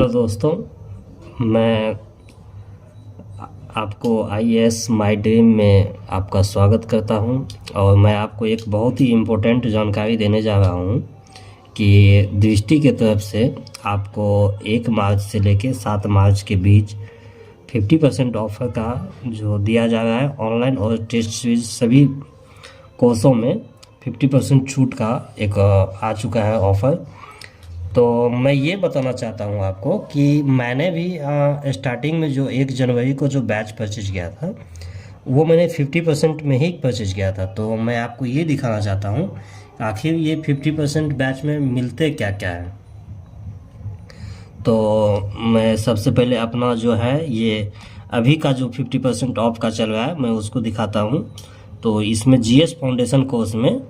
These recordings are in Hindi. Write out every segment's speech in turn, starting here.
हेलो दोस्तों, मैं आपको आईएएस माय ड्रीम में आपका स्वागत करता हूं और मैं आपको एक बहुत ही इम्पोर्टेंट जानकारी देने जा रहा हूं कि दृष्टि के तरफ से आपको 1 मार्च से लेकर 7 मार्च के बीच 50% ऑफर का जो दिया जा रहा है ऑनलाइन और टेस्ट सीरीज सभी कोर्सों में 50% छूट का एक आ चुका है ऑफ़र। तो मैं ये बताना चाहता हूँ आपको कि मैंने भी स्टार्टिंग में जो 1 जनवरी को जो बैच परचेज किया था वो मैंने 50% में ही परचेज किया था। तो मैं आपको ये दिखाना चाहता हूँ आखिर ये 50% बैच में मिलते क्या क्या है। तो मैं सबसे पहले अपना जो है ये अभी का जो 50% ऑफ का चल रहा है मैं उसको दिखाता हूँ। तो इसमें जीएस फाउंडेशन कोर्स में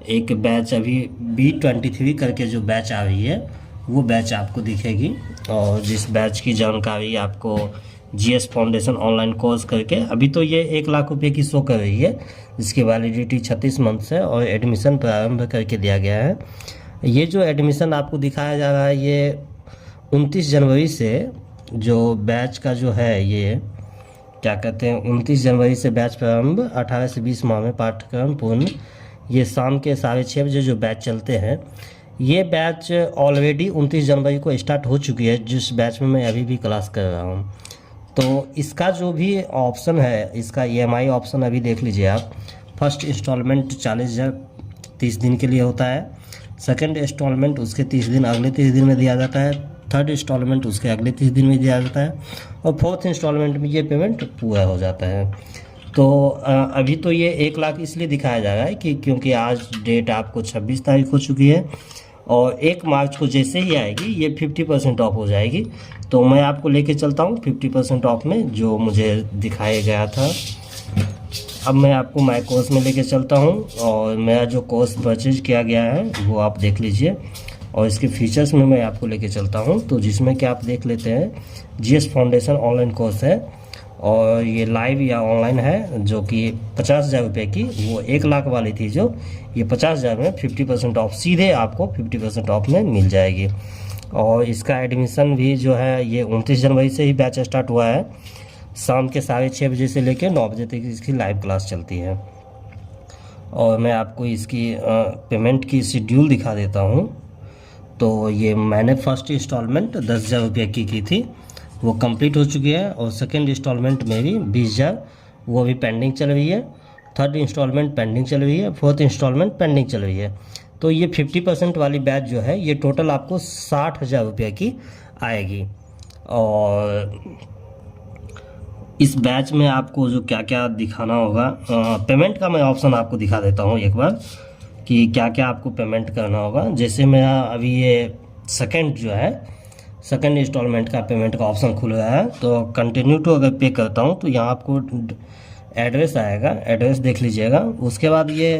एक बैच अभी B23 करके जो बैच आ रही है वो बैच आपको दिखेगी और जिस बैच की जानकारी आपको जीएस फाउंडेशन ऑनलाइन कोर्स करके अभी तो ये 1 लाख रुपए की शो कर रही है, जिसकी वैलिडिटी 36 मंथ है और एडमिशन प्रारंभ करके दिया गया है। ये जो एडमिशन आपको दिखाया जा रहा है ये 29 जनवरी से जो बैच का जो है ये क्या कहते हैं 29 जनवरी से बैच प्रारंभ 18 से 20 माह में पाठ्यक्रम पूर्ण, ये शाम के 6:30 बजे जो बैच चलते हैं ये बैच ऑलरेडी 29 जनवरी को स्टार्ट हो चुकी है, जिस बैच में मैं अभी भी क्लास कर रहा हूँ। तो इसका जो भी ऑप्शन है इसका EMI ऑप्शन अभी देख लीजिए आप। फर्स्ट इंस्टॉलमेंट 40,000 30 दिन के लिए होता है, सेकंड इंस्टॉलमेंट उसके 30 दिन अगले 30 दिन में दिया जाता है, थर्ड इंस्टॉलमेंट उसके अगले 30 दिन में दिया जाता है और फोर्थ इंस्टॉलमेंट में ये पेमेंट पूरा हो जाता है। तो अभी तो ये 1 लाख इसलिए दिखाया जा रहा है कि क्योंकि आज डेट आपको 26 तारीख हो चुकी है और 1 मार्च को जैसे ही आएगी ये 50% ऑफ हो जाएगी। तो मैं आपको लेके चलता हूँ 50% ऑफ में जो मुझे दिखाया गया था। अब मैं आपको माय कोर्स में लेके चलता हूँ और मेरा जो कोर्स परचेज किया गया है वो आप देख लीजिए और इसके फीचर्स में मैं आपको लेके चलता हूँ। तो जिसमें कि आप देख लेते हैं जीएस फाउंडेशन ऑनलाइन कोर्स है और ये लाइव या ऑनलाइन है जो कि 50,000 रुपये की, वो 1 लाख वाली थी जो ये 50,000 में 50% ऑफ सीधे आपको 50% ऑफ में मिल जाएगी। और इसका एडमिशन भी जो है ये 29 जनवरी से ही बैच स्टार्ट हुआ है, शाम के 6:30 बजे से लेकर 9 बजे तक इसकी लाइव क्लास चलती है। और मैं आपको इसकी पेमेंट की शेड्यूल दिखा देता हूँ। तो ये मैंने फर्स्ट इंस्टॉलमेंट 10,000 रुपये की थी, वो कंप्लीट हो चुकी है और सेकेंड इंस्टॉलमेंट में भी 20,000 वो अभी पेंडिंग चल रही है, थर्ड इंस्टॉलमेंट पेंडिंग चल रही है, फोर्थ इंस्टॉलमेंट पेंडिंग चल रही है। तो ये 50% वाली बैच जो है ये टोटल आपको 60,000 रुपये की आएगी। और इस बैच में आपको जो क्या क्या दिखाना होगा, पेमेंट का मैं ऑप्शन आपको दिखा देता हूँ एक बार कि क्या क्या आपको पेमेंट करना होगा। जैसे मेरा अभी ये सेकंड इंस्टॉलमेंट का पेमेंट का ऑप्शन खुल रहा है तो कंटिन्यू टू अगर पे करता हूँ तो यहाँ आपको एड्रेस आएगा, एड्रेस देख लीजिएगा। उसके बाद ये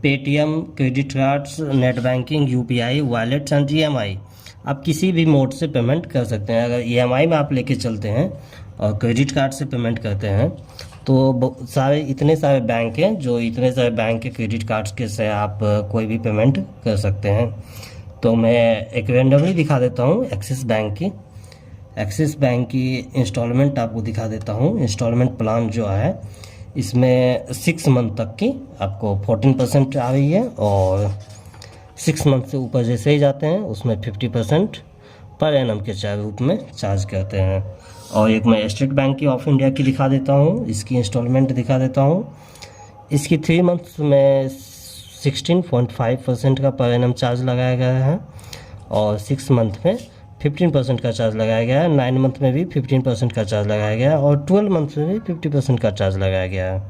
Paytm, credit cards, net banking, UPI, wallets and EMI आप किसी भी मोड से पेमेंट कर सकते हैं। अगर EMI में आप लेके चलते हैं और क्रेडिट कार्ड से पेमेंट करते हैं तो इतने सारे बैंक हैं जो इतने सारे बैंक के क्रेडिट कार्ड्स के से आप कोई भी पेमेंट कर सकते हैं। तो मैं एक रेंडमली दिखा देता हूँ एक्सिस बैंक की इंस्टॉलमेंट आपको दिखा देता हूँ। इंस्टॉलमेंट प्लान जो है इसमें 6 मंथ तक की आपको 14% आ रही है और 6 मंथ से ऊपर जैसे ही जाते हैं उसमें 50% पर एनम के रूप में चार्ज करते हैं। और एक मैं स्टेट बैंक की ऑफ इंडिया की दिखा देता हूँ, इसकी इंस्टॉलमेंट दिखा देता हूँ। इसकी 3 मंथ्स में 16.5% का पर एनम चार्ज लगाया गया है और 6 मंथ में 15% का चार्ज लगाया गया है, 9 मंथ में भी 15% का चार्ज लगाया गया है और 12 मंथ में भी 50% का चार्ज लगाया गया है।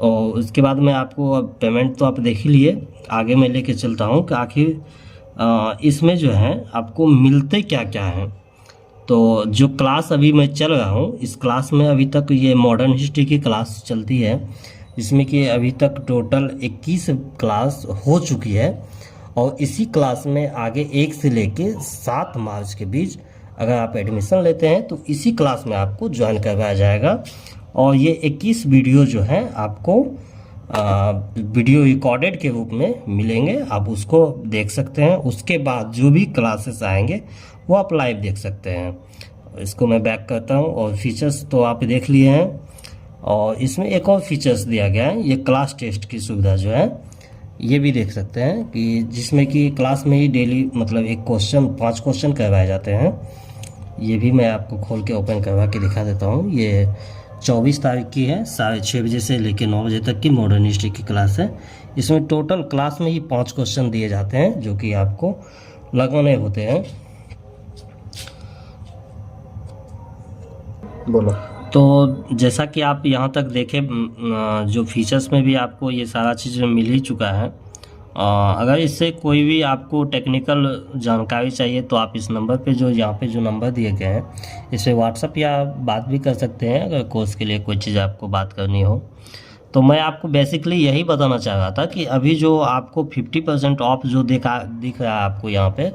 और उसके बाद में आपको अब पेमेंट तो आप देख ही लिए, आगे मैं लेके चलता हूँ कि आखिर इसमें जो है आपको मिलते क्या क्या हैं। तो जो क्लास अभी मैं चल रहा हूँ इस क्लास में अभी तक ये मॉडर्न हिस्ट्री की क्लास चलती है, जिसमें कि अभी तक टोटल 21 क्लास हो चुकी है और इसी क्लास में आगे 1 से लेके 7 मार्च के बीच अगर आप एडमिशन लेते हैं तो इसी क्लास में आपको ज्वाइन करवाया जाएगा। और ये 21 वीडियो जो है आपको वीडियो रिकॉर्डेड के रूप में मिलेंगे, आप उसको देख सकते हैं। उसके बाद जो भी क्लासेस आएंगे वो आप लाइव देख सकते हैं। इसको मैं बैक करता हूं और फीचर्स तो आप देख लिए हैं, और इसमें एक और फीचर्स दिया गया है, ये क्लास टेस्ट की सुविधा जो है ये भी देख सकते हैं, कि जिसमें कि क्लास में ही डेली मतलब एक क्वेश्चन 5 क्वेश्चन करवाए जाते हैं। ये भी मैं आपको खोल के ओपन करवा के दिखा देता हूँ। ये 24 तारीख की है, 6:30 बजे से लेकर 9 बजे तक की मॉडर्न हिस्ट्री की क्लास है। इसमें टोटल क्लास में ही 5 क्वेश्चन दिए जाते हैं जो कि आपको लगाने होते हैं। बोलो। तो जैसा कि आप यहाँ तक देखें, जो फीचर्स में भी आपको ये सारा चीज़ मिल ही चुका है। अगर इससे कोई भी आपको टेक्निकल जानकारी चाहिए तो आप इस नंबर पे जो यहाँ पे जो नंबर दिए गए हैं इस पर व्हाट्सअप या बात भी कर सकते हैं, अगर कोर्स के लिए कोई चीज़ आपको बात करनी हो। तो मैं आपको बेसिकली यही बताना चाह रहा था कि अभी जो आपको 50% ऑफ जो दिख रहा है आपको यहाँ पे,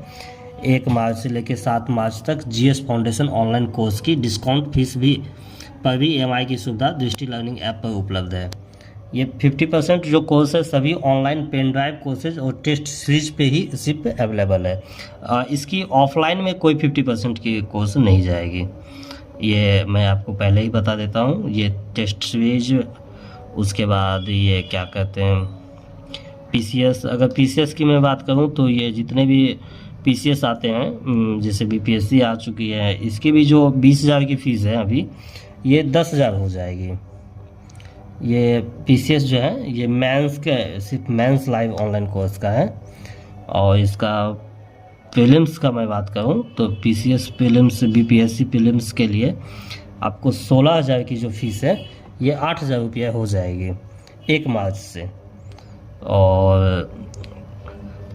1 मार्च से लेकर 7 मार्च तक GS फाउंडेशन ऑनलाइन कोर्स की डिस्काउंट फीस भी पर भी EMI की सुविधा दृष्टि लर्निंग ऐप पर उपलब्ध है। ये 50% जो कोर्स है सभी ऑनलाइन पेन ड्राइव कोर्सेज और टेस्ट सीरीज पे ही सिर्फ अवेलेबल है। इसकी ऑफलाइन में कोई 50% की कोर्स नहीं जाएगी, ये मैं आपको पहले ही बता देता हूँ। ये टेस्ट सीरीज, उसके बाद ये क्या कहते हैं PCS। अगर PCS की मैं बात करूँ तो ये जितने भी PCS आते हैं, जैसे BPSC आ चुकी है, इसकी भी जो 20,000 की फ़ीस है अभी ये 10,000 हो जाएगी। ये PCS जो है ये मेंस का, सिर्फ मेंस लाइव ऑनलाइन कोर्स का है। और इसका प्रीलिम्स का मैं बात करूं तो PCS प्रीलिम्स BPSC प्रीलिम्स के लिए आपको 16,000 की जो फीस है ये 8,000 रुपया हो जाएगी 1 मार्च से। और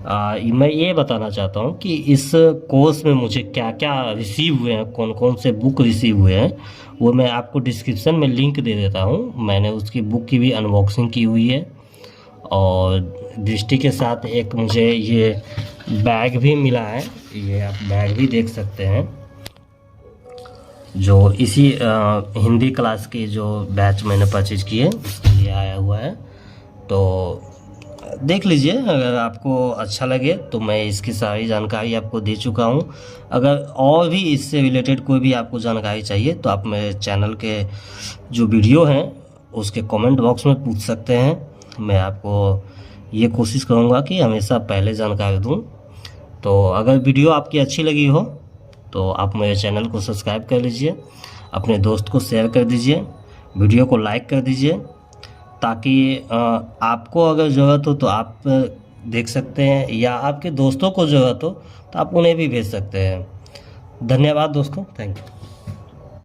मैं ये बताना चाहता हूँ कि इस कोर्स में मुझे क्या क्या रिसीव हुए हैं, कौन कौन से बुक रिसीव हुए हैं, वो मैं आपको डिस्क्रिप्शन में लिंक दे देता हूँ। मैंने उसकी बुक की भी अनबॉक्सिंग की हुई है, और दृष्टि के साथ एक मुझे ये बैग भी मिला है, ये आप बैग भी देख सकते हैं, जो इसी हिंदी क्लास की जो बैच मैंने परचेज की है उसके लिए आया हुआ है। तो देख लीजिए, अगर आपको अच्छा लगे तो मैं इसकी सारी जानकारी आपको दे चुका हूँ। अगर और भी इससे रिलेटेड कोई भी आपको जानकारी चाहिए तो आप मेरे चैनल के जो वीडियो हैं उसके कमेंट बॉक्स में पूछ सकते हैं। मैं आपको ये कोशिश करूँगा कि हमेशा पहले जानकारी दूँ। तो अगर वीडियो आपकी अच्छी लगी हो तो आप मेरे चैनल को सब्सक्राइब कर लीजिए, अपने दोस्त को शेयर कर दीजिए, वीडियो को लाइक कर दीजिए, ताकि आपको अगर ज़रूरत हो तो आप देख सकते हैं, या आपके दोस्तों को ज़रूरत हो तो आप उन्हें भी भेज सकते हैं। धन्यवाद दोस्तों, थैंक यू।